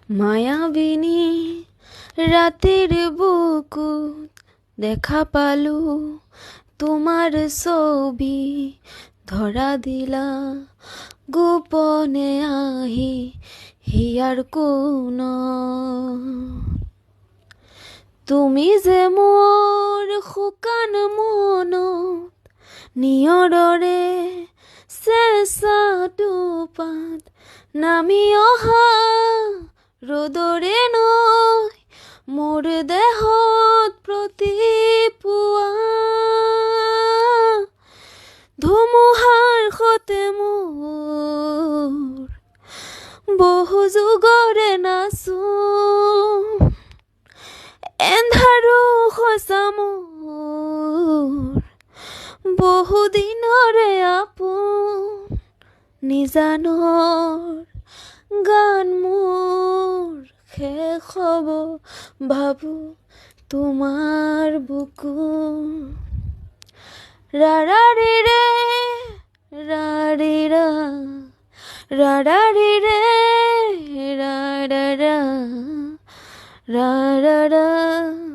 মায়াবিনী ৰাতেৰ বুকুত দেখা পালো তোমাৰ ছবি ধৰা দিলা গোপনে আহি হিয়াৰ কোন তুমি যে মোৰ শুকান মনত নিয়ৰৰে চেঁচাটো পাত নামি অহা ৰ'দৰে নৈ মোৰ দেহত প্ৰতিপুৱা ধুমুহাৰ সতে মোৰ বহু যুগৰে নাচো এন্ধাৰো সঁচা মোৰ বহুদিনৰে আপোন নিজানৰ গান মোৰ শেষ হ'ব ভাবো তোমাৰ বুকু ৰাৰাৰি ৰে ৰাৰি ৰা ৰাৰাৰি ৰে ৰাৰা ৰা ৰা ৰা ৰা